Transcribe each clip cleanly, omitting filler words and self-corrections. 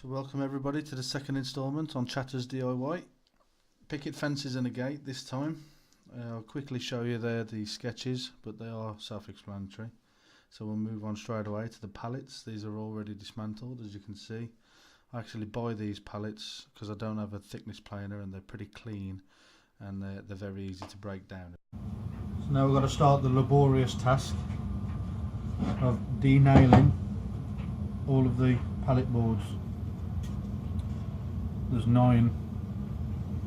So welcome everybody to the second instalment on Chatter's DIY. Picket fences and a gate this time. I'll quickly show you there the sketches, but they are self-explanatory. So we'll move on straight away to the pallets. These are already dismantled, as you can see. I actually buy these pallets because I don't have a thickness planer and they're pretty clean and they're very easy to break down. So now we've got to start the laborious task of denailing all of the pallet boards. There's 9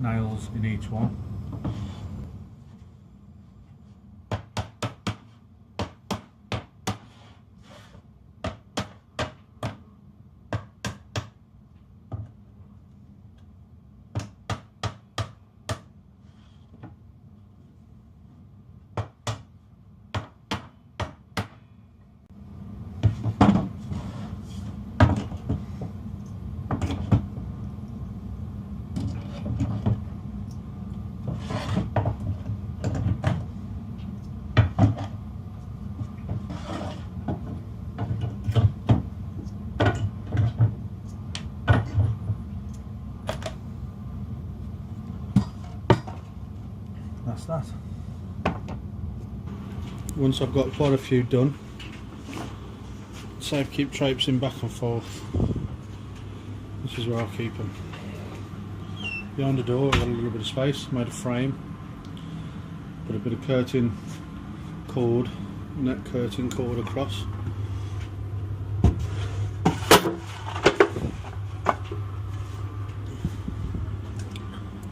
nails in each one. That's that. Once I've got quite a few done, save keep traipsing back and forth. This is where I'll keep them. Behind the door I've got a little bit of space, made a frame, put a bit of curtain cord, net curtain cord across.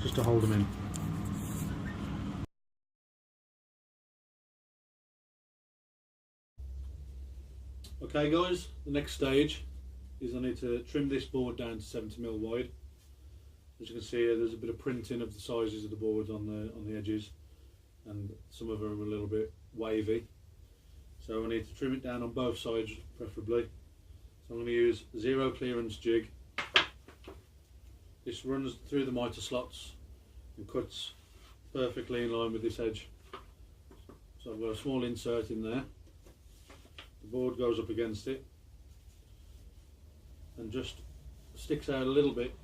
Just to hold them in. Okay guys, the next stage is I need to trim this board down to 70mm wide. As you can see here, there's a bit of printing of the sizes of the boards on the edges, and some of them are a little bit wavy. So I need to trim it down on both sides preferably. So I'm going to use a 0 clearance jig. This runs through the mitre slots and cuts perfectly in line with this edge. So I've got a small insert in there. The board goes up against it and just sticks out a little bit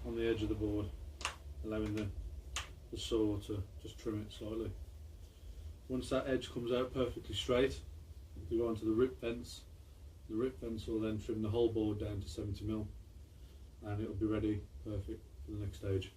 on the edge of the board, allowing the saw to just trim it slightly. Once that edge comes out perfectly straight, you go onto the rip fence. The rip fence will then trim the whole board down to 70mm and it will be ready perfect for the next stage.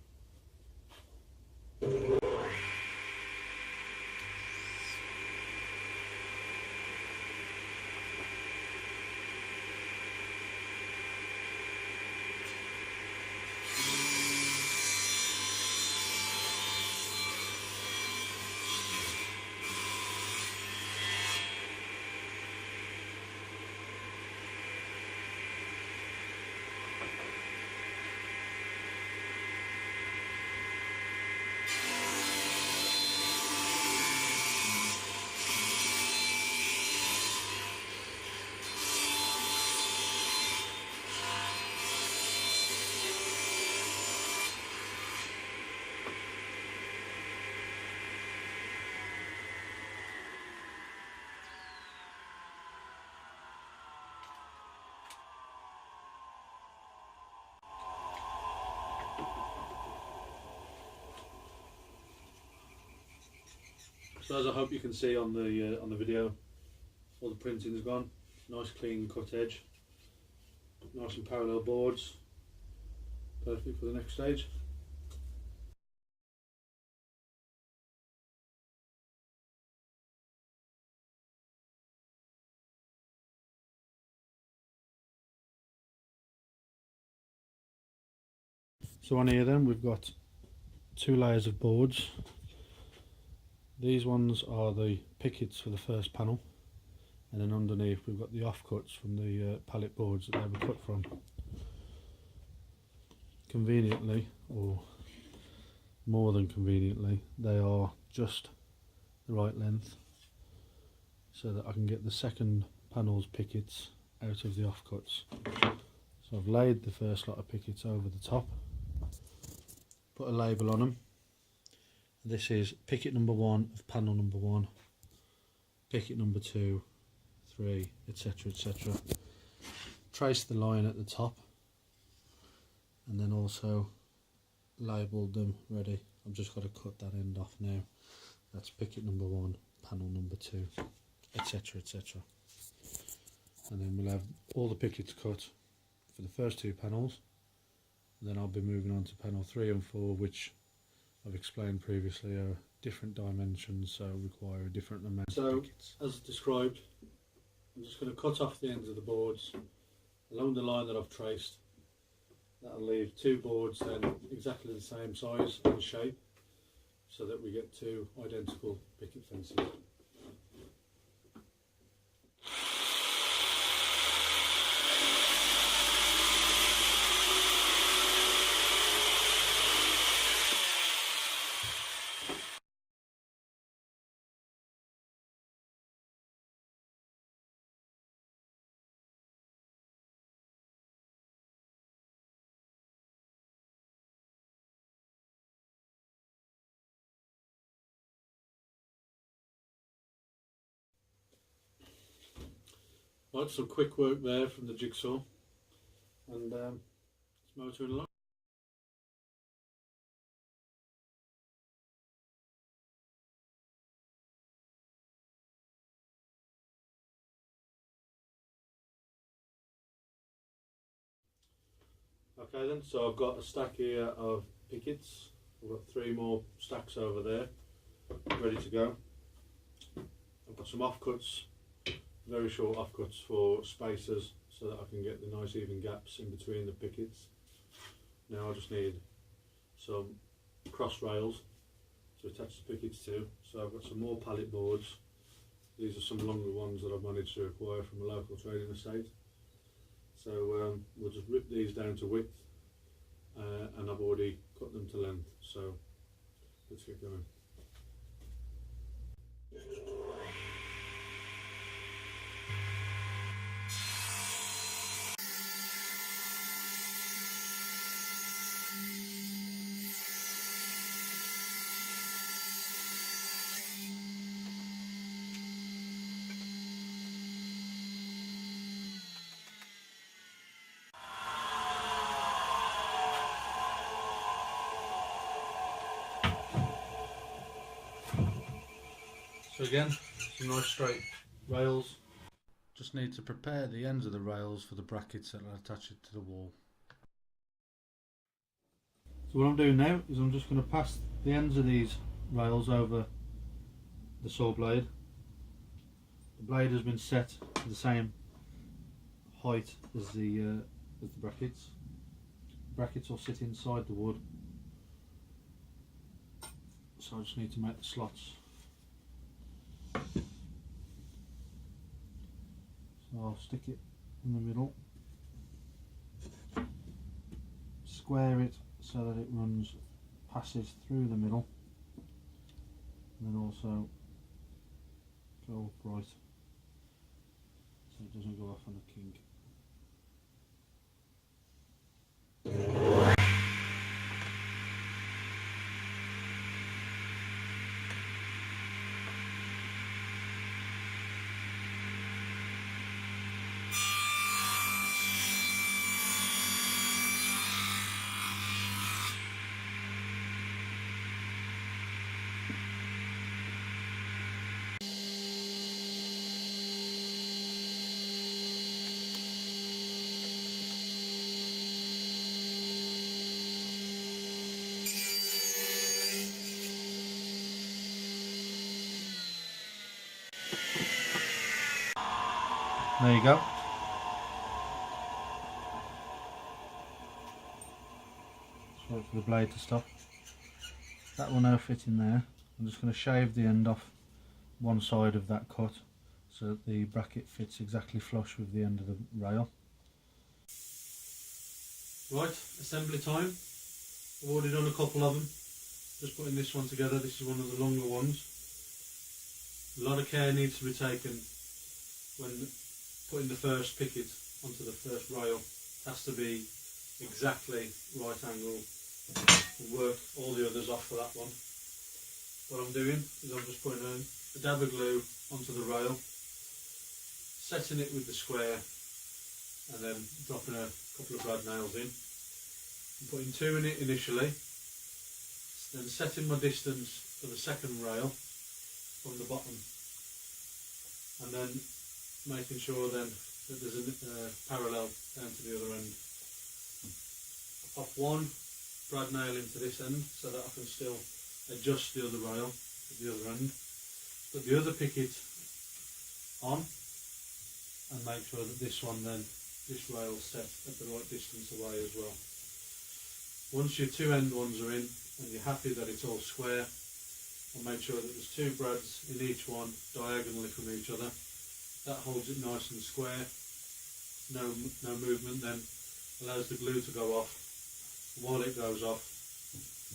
So as I hope you can see on the video, all the printing is gone. Nice clean cut edge, nice and parallel boards, perfect for the next stage. So on here then we've got 2 layers of boards. These ones are the pickets for the first panel, and then underneath we've got the offcuts from the pallet boards that they were cut from. Conveniently, or more than conveniently, they are just the right length so that I can get the second panel's pickets out of the offcuts. So I've laid the first lot of pickets over the top, put a label on them. This is picket number 1 of panel number 1, picket number 2, 3, etc, etc. Trace the line at the top and then also labelled them ready. I've just got to cut that end off now. That's picket number 1, panel number 2, etc, etc. And then we'll have all the pickets cut for the first 2 panels. And then I'll be moving on to panel 3 and 4, which I've explained previously are different dimensions, so require a different amount of pickets. As described, I'm just going to cut off the ends of the boards along the line that I've traced. That'll leave 2 boards then exactly the same size and shape, so that we get 2 identical picket fences. Right, some quick work there from the jigsaw, and it's motoring along. Okay then, so I've got a stack here of pickets. I've got 3 more stacks over there, ready to go. I've got some offcuts, very short offcuts for spacers, so that I can get the nice even gaps in between the pickets. Now I just need some cross rails to attach the pickets to. So I've got some more pallet boards. These are some longer ones that I've managed to acquire from a local trading estate. So we'll just rip these down to width, and I've already cut them to length, so let's get going. So again, some nice straight rails. Just need to prepare the ends of the rails for the brackets that will attach it to the wall. So what I'm doing now is I'm just going to pass the ends of these rails over the saw blade. The blade has been set to the same height as the brackets. The brackets will sit inside the wood, so I just need to make the slots. So I'll stick it in the middle, square it so that it passes through the middle, and then also go upright so it doesn't go off on a kink. There you go. Just wait for the blade to stop. That will now fit in there. I'm just going to shave the end off one side of that cut so that the bracket fits exactly flush with the end of the rail. Right, assembly time. I've already done a couple of them. Just putting this one together. This is one of the longer ones. A lot of care needs to be taken when putting the first picket onto the first rail. It has to be exactly right angle. We'll work all the others off for that one. What I'm doing is I'm just putting a dab of glue onto the rail, setting it with the square, and then dropping a couple of brad nails in. I'm putting 2 in it initially, then setting my distance for the second rail from the bottom, and then making sure then that there's a parallel down to the other end. Pop one brad nail into this end so that I can still adjust the other rail at the other end. Put the other picket on and make sure that this one then, this rail set at the right distance away as well. Once your 2 end ones are in and you're happy that it's all square, and make sure that there's 2 brads in each one diagonally from each other. That holds it nice and square. No movement then, allows the glue to go off. While it goes off,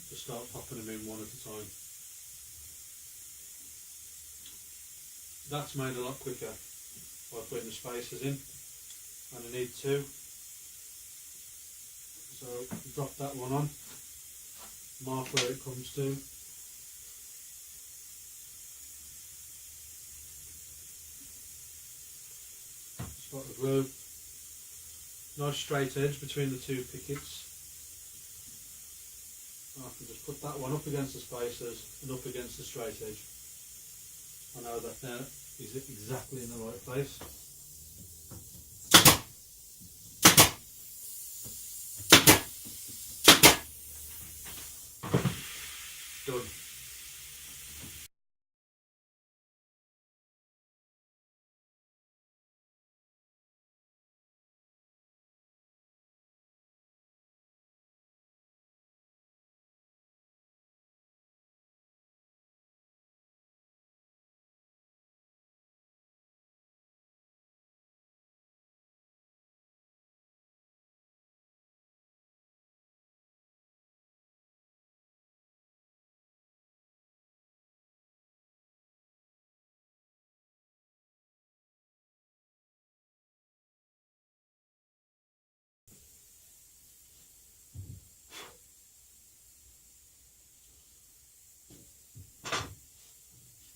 to start popping them in one at a time. That's made a lot quicker by putting the spacers in, and I need 2. So drop that one on, mark where it comes to. Spot the glue. Nice straight edge between the 2 pickets. I can just put that one up against the spacers and up against the straight edge. I know that now is exactly in the right place. Done.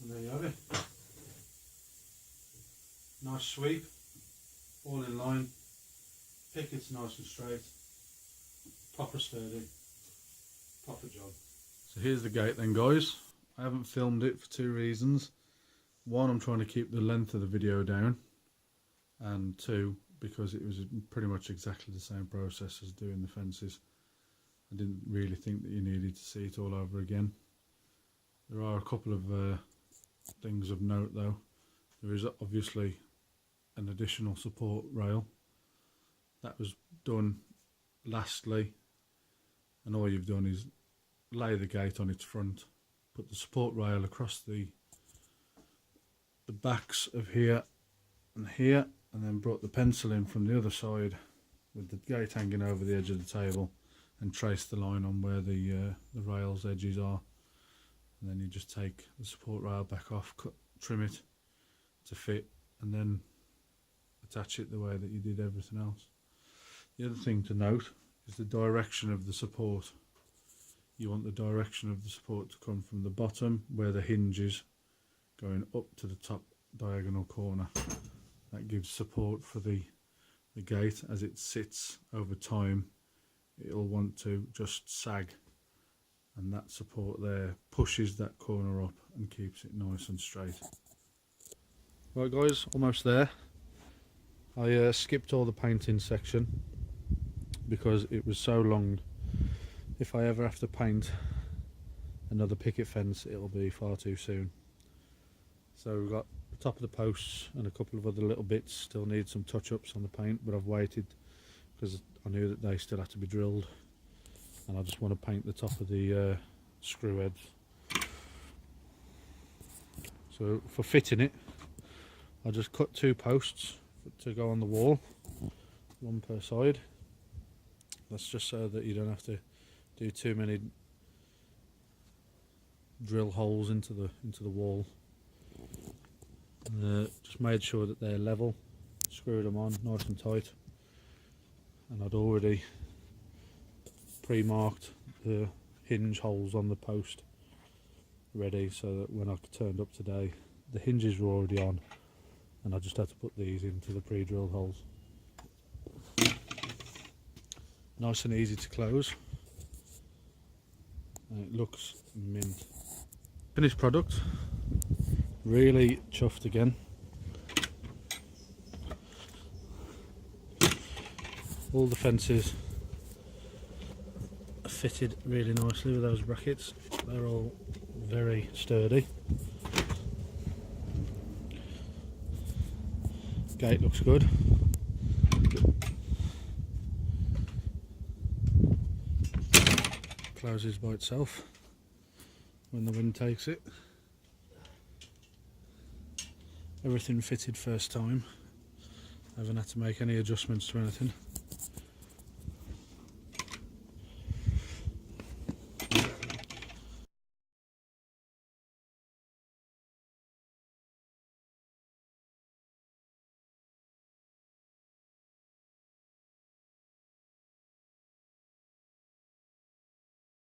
And there you have it. Nice sweep, all in line, pickets nice and straight, proper sturdy, proper job. So here's the gate then, guys. I haven't filmed it for 2 reasons. 1, I'm trying to keep the length of the video down, and 2, because it was pretty much exactly the same process as doing the fences. I didn't really think that you needed to see it all over again. There are a couple of things of note though. There is obviously an additional support rail that was done lastly, and all you've done is lay the gate on its front, put the support rail across the backs of here and here, and then brought the pencil in from the other side with the gate hanging over the edge of the table, and trace the line on where the rail's edges are, and then you just take the support rail back off, trim it to fit, and then attach it the way that you did everything else. The other thing to note is the direction of the support. You want the direction of the support to come from the bottom where the hinge is, going up to the top diagonal corner. That gives support for the gate. As it sits over time, it'll want to just sag, and that support there pushes that corner up and keeps it nice and straight. Right guys, almost there. I skipped all the painting section because it was so long. If I ever have to paint another picket fence, it'll be far too soon. So we've got the top of the posts and a couple of other little bits still need some touch-ups on the paint, but I've waited because I knew that they still had to be drilled, and I just want to paint the top of the screw heads. So for fitting it, I just cut 2 posts to go on the wall, 1 per side. That's just so that you don't have to do too many drill holes into the wall. Just made sure that they're level, screwed them on nice and tight, and I'd already pre-marked the hinge holes on the post ready, so that when I turned up today the hinges were already on, and I just had to put these into the pre-drilled holes. Nice and easy to close. And it looks mint. Finished product. Really chuffed again. All the fences are fitted really nicely with those brackets. They're all very sturdy. Gate looks good. Closes by itself when the wind takes it. Everything fitted first time. I haven't had to make any adjustments to anything.